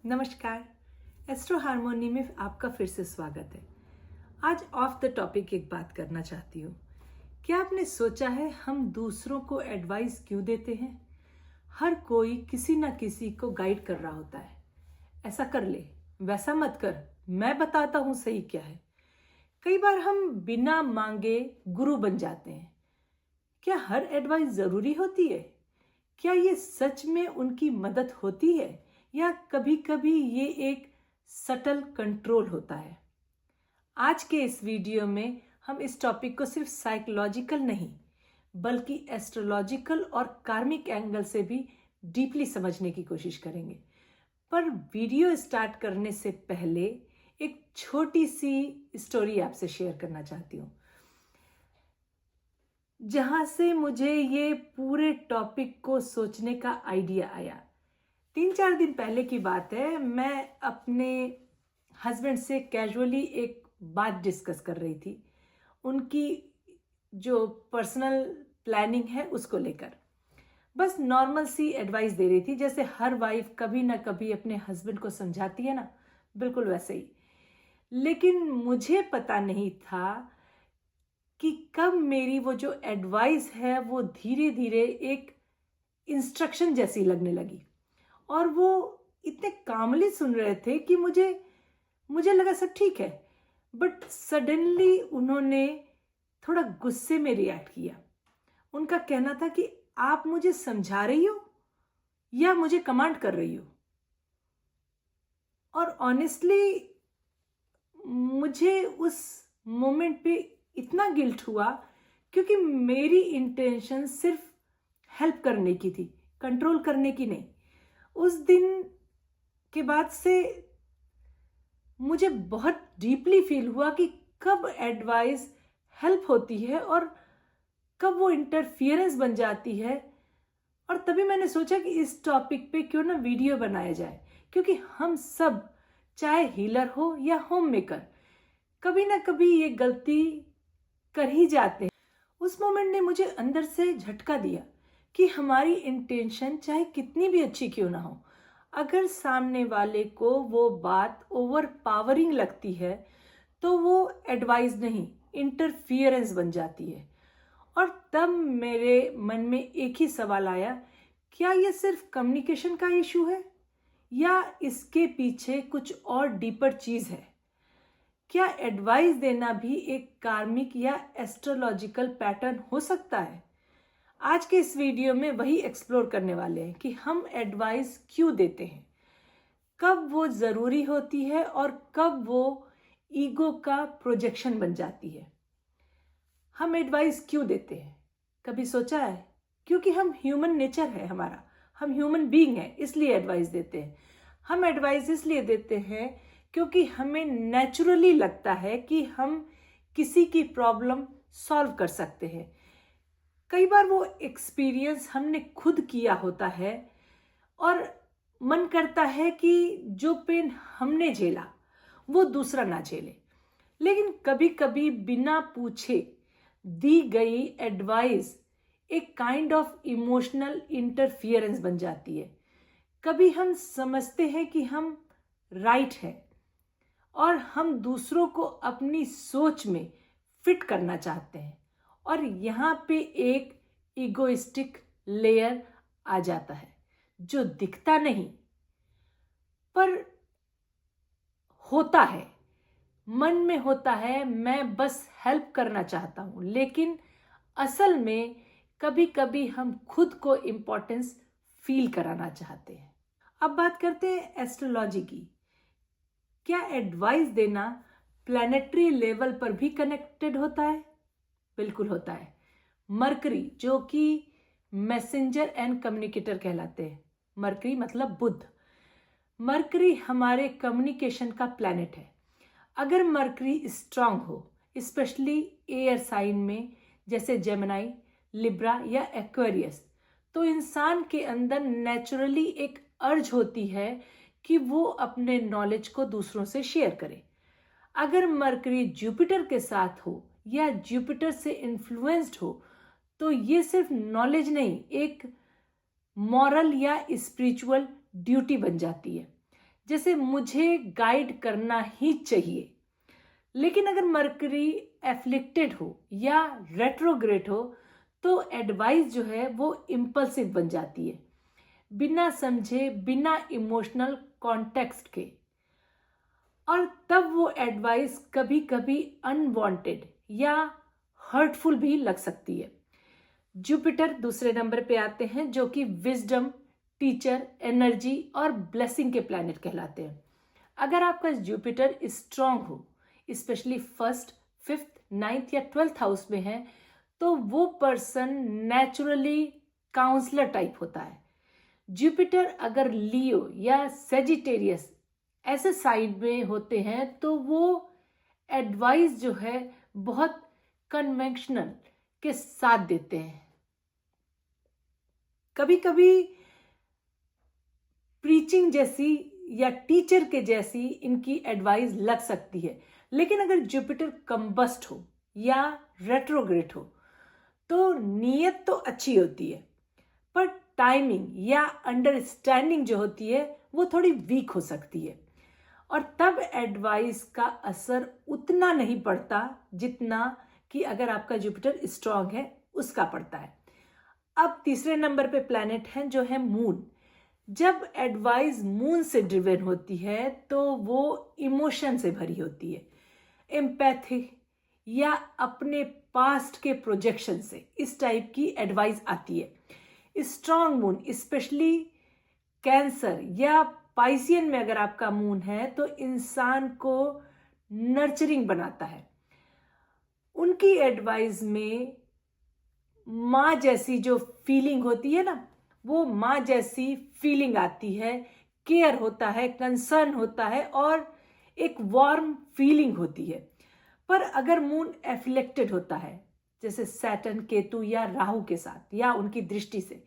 नमस्कार। Astro harmony में आपका फिर से स्वागत है। आज ऑफ द टॉपिक एक बात करना चाहती हूँ। क्या आपने सोचा है हम दूसरों को एडवाइस क्यों देते हैं? हर कोई किसी ना किसी को गाइड कर रहा होता है। ऐसा कर ले, वैसा मत कर, मैं बताता हूँ सही क्या है। कई बार हम बिना मांगे गुरु बन जाते हैं। क्या हर एडवाइस जरूरी होती है? क्या ये सच में उनकी मदद होती है या कभी कभी ये एक सटल कंट्रोल होता है? आज के इस वीडियो में हम इस टॉपिक को सिर्फ साइकोलॉजिकल नहीं बल्कि एस्ट्रोलॉजिकल और कार्मिक एंगल से भी डीपली समझने की कोशिश करेंगे। पर वीडियो स्टार्ट करने से पहले एक छोटी सी स्टोरी आपसे शेयर करना चाहती हूँ, जहां से मुझे ये पूरे टॉपिक को सोचने का आइडिया आया। 3-4 दिन पहले की बात है। मैं अपने हस्बैंड से कैजुअली एक बात डिस्कस कर रही थी, उनकी जो पर्सनल प्लानिंग है उसको लेकर। बस नॉर्मल सी एडवाइस दे रही थी, जैसे हर वाइफ कभी ना कभी अपने हस्बैंड को समझाती है ना, बिल्कुल वैसे ही। लेकिन मुझे पता नहीं था कि कब मेरी वो जो एडवाइस है वो धीरे धीरे एक इंस्ट्रक्शन जैसी लगने लगी। और वो इतने कामली सुन रहे थे कि मुझे लगा सब ठीक है। बट सडनली उन्होंने थोड़ा गुस्से में रिएक्ट किया। उनका कहना था कि आप मुझे समझा रही हो या मुझे कमांड कर रही हो। और ऑनेस्टली मुझे उस मोमेंट पे इतना गिल्ट हुआ, क्योंकि मेरी इंटेंशन सिर्फ हेल्प करने की थी, कंट्रोल करने की नहीं। उस दिन के बाद से मुझे बहुत डीपली फील हुआ कि कब एडवाइस हेल्प होती है और कब वो इंटरफियरेंस बन जाती है। और तभी मैंने सोचा कि इस टॉपिक पे क्यों ना वीडियो बनाया जाए, क्योंकि हम सब, चाहे हीलर हो या होम मेकर, कभी ना कभी ये गलती कर ही जाते हैं। उस मोमेंट ने मुझे अंदर से झटका दिया कि हमारी इंटेंशन चाहे कितनी भी अच्छी क्यों ना हो, अगर सामने वाले को वो बात ओवर पावरिंग लगती है तो वो एडवाइस नहीं, इंटरफियरेंस बन जाती है। और तब मेरे मन में एक ही सवाल आया, क्या ये सिर्फ कम्युनिकेशन का इशू है या इसके पीछे कुछ और डीपर चीज है? क्या एडवाइस देना भी एक कार्मिक या एस्ट्रोलॉजिकल पैटर्न हो सकता है? आज के इस वीडियो में वही एक्सप्लोर करने वाले हैं कि हम एडवाइस क्यों देते हैं, कब वो जरूरी होती है और कब वो ईगो का प्रोजेक्शन बन जाती है। हम एडवाइस क्यों देते हैं, कभी सोचा है? क्योंकि हम ह्यूमन नेचर है हमारा, हम ह्यूमन बीइंग है, इसलिए एडवाइस देते हैं। हम एडवाइस इसलिए देते हैं क्योंकि हमें नेचुरली लगता है कि हम किसी की प्रॉब्लम सॉल्व कर सकते हैं। कई बार वो एक्सपीरियंस हमने खुद किया होता है और मन करता है कि जो पेन हमने झेला वो दूसरा ना झेले। लेकिन कभी कभी बिना पूछे दी गई एडवाइस एक काइंड ऑफ इमोशनल इंटरफियरेंस बन जाती है। कभी हम समझते हैं कि हम राइट हैं और हम दूसरों को अपनी सोच में फिट करना चाहते हैं, और यहाँ पे एक इगोइस्टिक लेयर आ जाता है जो दिखता नहीं पर होता है, मन में होता है। मैं बस हेल्प करना चाहता हूं, लेकिन असल में कभी कभी हम खुद को इम्पोर्टेंस फील कराना चाहते हैं। अब बात करते हैं एस्ट्रोलॉजी की। क्या एडवाइस देना प्लैनेटरी लेवल पर भी कनेक्टेड होता है? बिल्कुल होता है। मरकरी, जो कि मैसेंजर एंड कम्युनिकेटर कहलाते हैं, मरकरी मतलब बुध, मरकरी हमारे कम्युनिकेशन का प्लैनेट है। अगर मरकरी स्ट्रांग हो, स्पेशली एयर साइन में जैसे जेमिनी, लिब्रा या एक्वेरियस, तो इंसान के अंदर नेचुरली एक अर्ज होती है कि वो अपने नॉलेज को दूसरों से शेयर करे। अगर मरकरी जुपिटर के साथ हो या जुपिटर से इन्फ्लुएंस्ड हो तो ये सिर्फ नॉलेज नहीं, एक मॉरल या स्पिरिचुअल ड्यूटी बन जाती है। जैसे मुझे गाइड करना ही चाहिए। लेकिन अगर मरकरी एफ्लिक्टेड हो या रेट्रोग्रेड हो तो एडवाइस जो है वो इम्पल्सिव बन जाती है, बिना समझे, बिना इमोशनल कॉन्टेक्स्ट के। और तब वो एडवाइस कभी कभी अनवांटेड या हर्टफुल भी लग सकती है। जुपिटर दूसरे नंबर पे आते हैं, जो कि विजडम, टीचर, एनर्जी और ब्लेसिंग के प्लैनेट कहलाते हैं। अगर आपका जुपिटर स्ट्रांग हो, स्पेशली फर्स्ट, फिफ्थ, नाइन्थ या 12th हाउस में है, तो वो पर्सन नेचुरली काउंसलर टाइप होता है। जुपिटर अगर लियो या सेजिटेरियस ऐसे साइड में होते हैं तो वो एडवाइस जो है बहुत कन्वेंशनल के साथ देते हैं। कभी कभी प्रीचिंग जैसी या टीचर के जैसी इनकी एडवाइस लग सकती है। लेकिन अगर जुपिटर कंबस्ट हो या रेट्रोग्रेड हो तो नीयत तो अच्छी होती है, पर टाइमिंग या अंडरस्टैंडिंग जो होती है वो थोड़ी वीक हो सकती है, और तब एडवाइस का असर उतना नहीं पड़ता जितना कि अगर आपका जुपिटर स्ट्रांग है उसका पड़ता है। अब तीसरे नंबर पे प्लैनेट है जो है मून। जब एडवाइस मून से ड्रिवन होती है तो वो इमोशन से भरी होती है, एम्पैथी या अपने पास्ट के प्रोजेक्शन से इस टाइप की एडवाइस आती है। स्ट्रांग मून, स्पेशली कैंसर या पाइसियन में अगर आपका मून है, तो इंसान को नर्चरिंग बनाता है। उनकी एडवाइस में माँ जैसी जो फीलिंग होती है ना, वो माँ जैसी फीलिंग आती है, केयर होता है, कंसर्न होता है और एक वार्म फीलिंग होती है। पर अगर मून एफ्लेक्टेड होता है, जैसे सैटर्न, केतु या राहु के साथ या उनकी दृष्टि से,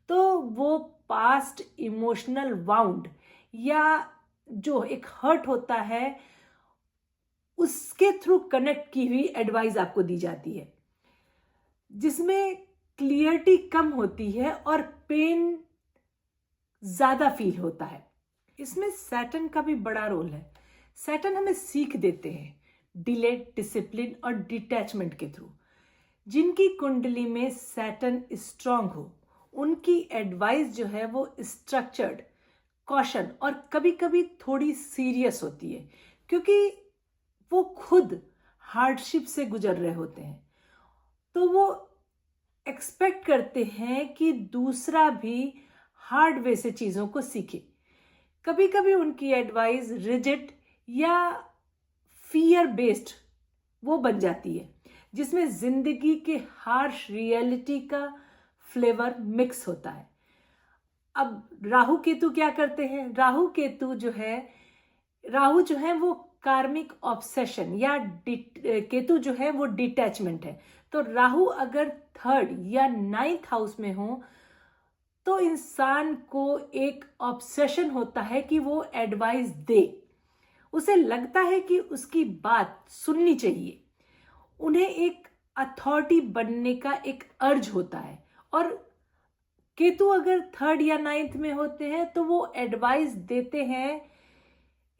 तो वो पास्ट इमोशनल वाउंड या जो एक हर्ट होता है उसके थ्रू कनेक्ट की हुई एडवाइस आपको दी जाती है, जिसमें क्लियरिटी कम होती है और पेन ज्यादा फील होता है। इसमें सैटर्न का भी बड़ा रोल है। सैटर्न हमें सीख देते हैं डिले, डिसिप्लिन और डिटैचमेंट के थ्रू। जिनकी कुंडली में सैटर्न स्ट्रांग हो, उनकी एडवाइस जो है वो स्ट्रक्चर्ड, कॉशन और कभी कभी थोड़ी सीरियस होती है, क्योंकि वो खुद हार्डशिप से गुजर रहे होते हैं। तो वो एक्सपेक्ट करते हैं कि दूसरा भी हार्ड वे से चीज़ों को सीखे। कभी कभी उनकी एडवाइस रिजिड या फियर बेस्ड वो बन जाती है, जिसमें जिंदगी के हार्श रियलिटी का फ्लेवर मिक्स होता है। अब राहु केतु क्या करते हैं? राहु जो है वो कार्मिक ऑब्सेशन या केतु जो है वो डिटैचमेंट है। तो राहु अगर 3rd या 9th हाउस में हो तो इंसान को एक ऑब्सेशन होता है कि वो एडवाइस दे। उसे लगता है कि उसकी बात सुननी चाहिए। उन्हें एक अथॉरिटी बनने का एक अर्ज होता है। और केतु अगर 3rd या 9th में होते हैं तो वो एडवाइस देते हैं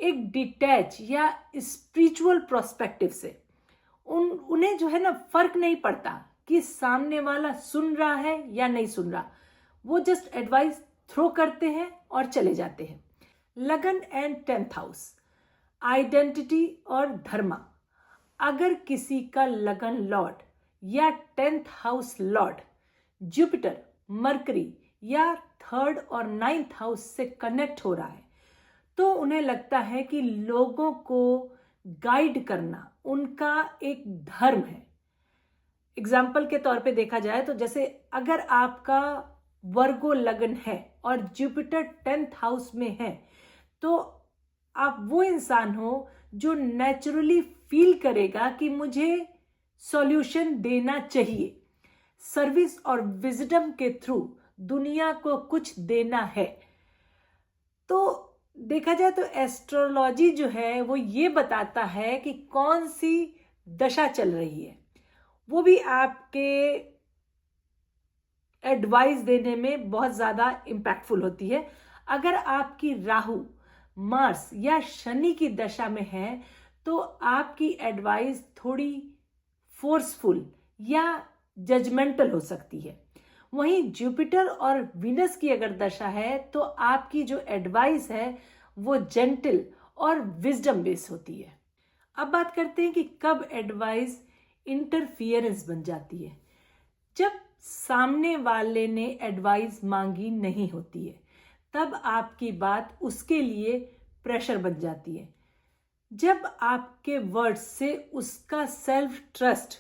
एक डिटैच या स्पिरिचुअल प्रोस्पेक्टिव से। उन्हें जो है ना फर्क नहीं पड़ता कि सामने वाला सुन रहा है या नहीं सुन रहा, वो जस्ट एडवाइस थ्रो करते हैं और चले जाते हैं। लगन एंड 10th हाउस, आइडेंटिटी और धर्मा। अगर किसी का लगन लॉर्ड या 10th house Lord Jupiter, mercury या 3rd और 9th हाउस से कनेक्ट हो रहा है तो उन्हें लगता है कि लोगों को गाइड करना उनका एक धर्म है। एग्जाम्पल के तौर पे देखा जाए तो जैसे अगर आपका वर्गो लगन है और जुपिटर 10th हाउस में है तो आप वो इंसान हो जो नेचुरली फील करेगा कि मुझे सॉल्यूशन देना चाहिए, सर्विस और विजडम के थ्रू दुनिया को कुछ देना है। तो देखा जाए तो एस्ट्रोलॉजी जो है वो ये बताता है कि कौन सी दशा चल रही है, वो भी आपके एडवाइस देने में बहुत ज़्यादा इम्पैक्टफुल होती है। अगर आपकी राहु मार्स या शनि की दशा में है तो आपकी एडवाइस थोड़ी फोर्सफुल या जजमेंटल हो सकती है। वहीं जुपिटर और वीनस की अगर दशा है तो आपकी जो एडवाइस है वो जेंटल और विजडम बेस होती है। अब बात करते हैं कि कब एडवाइस इंटरफियरेंस बन जाती है। जब सामने वाले ने एडवाइस मांगी नहीं होती है तब आपकी बात उसके लिए प्रेशर बन जाती है। जब आपके वर्ड्स से उसका सेल्फ ट्रस्ट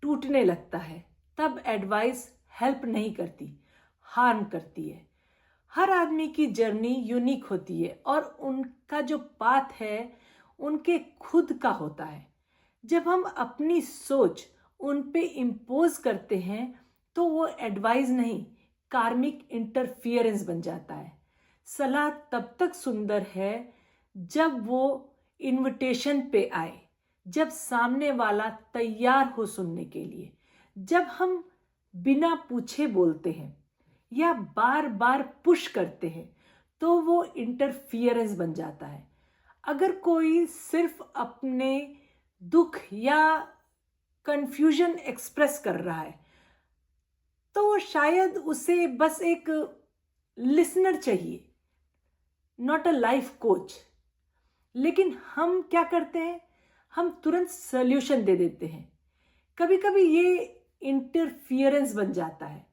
टूटने लगता है तब एडवाइस हेल्प नहीं करती, हार्म करती है। हर आदमी की जर्नी यूनिक होती है और उनका जो पाथ है उनके खुद का होता है। जब हम अपनी सोच उन पे इम्पोज करते हैं तो वो एडवाइस नहीं, कार्मिक इंटरफियरेंस बन जाता है। सलाह तब तक सुंदर है जब वो इनविटेशन पे आए, जब सामने वाला तैयार हो सुनने के लिए। जब हम बिना पूछे बोलते हैं या बार बार पुश करते हैं तो वो इंटरफियरेंस बन जाता है। अगर कोई सिर्फ अपने दुख या कंफ्यूजन एक्सप्रेस कर रहा है तो शायद उसे बस एक लिसनर चाहिए, नॉट अ लाइफ कोच। लेकिन हम क्या करते हैं, हम तुरंत सॉल्यूशन दे देते हैं। कभी कभी ये इंटरफियरेंस बन जाता है।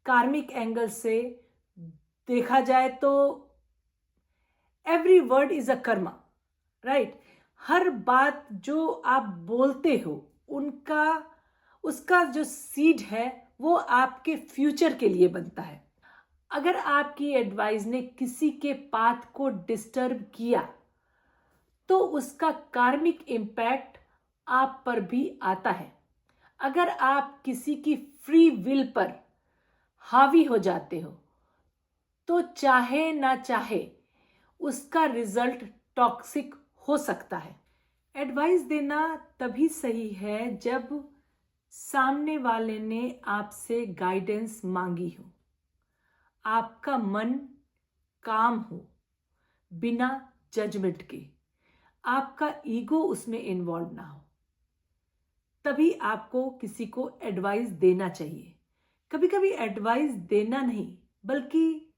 कार्मिक एंगल से देखा जाए तो every word is a karma, right. हर बात जो आप बोलते हो उसका जो सीड है वो आपके फ्यूचर के लिए बनता है। अगर आपकी एडवाइस ने किसी के पाथ को डिस्टर्ब किया तो उसका कार्मिक इम्पैक्ट आप पर भी आता है। अगर आप किसी की फ्री विल पर हावी हो जाते हो तो चाहे ना चाहे उसका रिजल्ट टॉक्सिक हो सकता है। एडवाइस देना तभी सही है जब सामने वाले ने आपसे गाइडेंस मांगी हो, आपका मन काम हो, बिना जजमेंट के, आपका ईगो उसमें इन्वॉल्व ना हो, तभी आपको किसी को एडवाइस देना चाहिए। कभी कभी एडवाइस देना नहीं बल्कि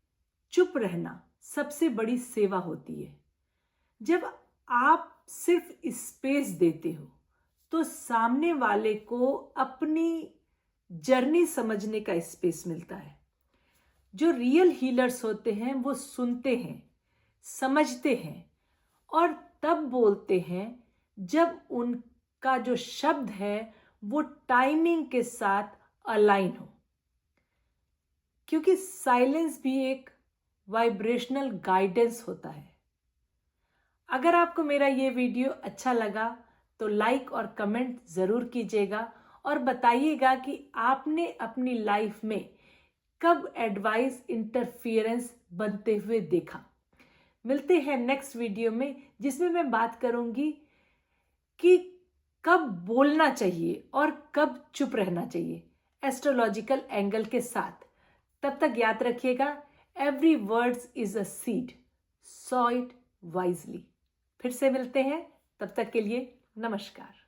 चुप रहना सबसे बड़ी सेवा होती है। जब आप सिर्फ स्पेस देते हो तो सामने वाले को अपनी जर्नी समझने का स्पेस मिलता है। जो रियल हीलर्स होते हैं वो सुनते हैं, समझते हैं और तब बोलते हैं जब उनका जो शब्द है वो टाइमिंग के साथ अलाइन हो, क्योंकि साइलेंस भी एक वाइब्रेशनल गाइडेंस होता है। अगर आपको मेरा ये वीडियो अच्छा लगा तो लाइक और कमेंट ज़रूर कीजिएगा और बताइएगा कि आपने अपनी लाइफ में कब एडवाइस इंटरफियरेंस बनते हुए देखा। मिलते हैं नेक्स्ट वीडियो में जिसमें मैं बात करूंगी कि कब बोलना चाहिए और कब चुप रहना चाहिए एस्ट्रोलॉजिकल एंगल के साथ। तब तक याद रखिएगा, every words is a seed, saw it wisely. फिर से मिलते हैं, तब तक के लिए नमस्कार।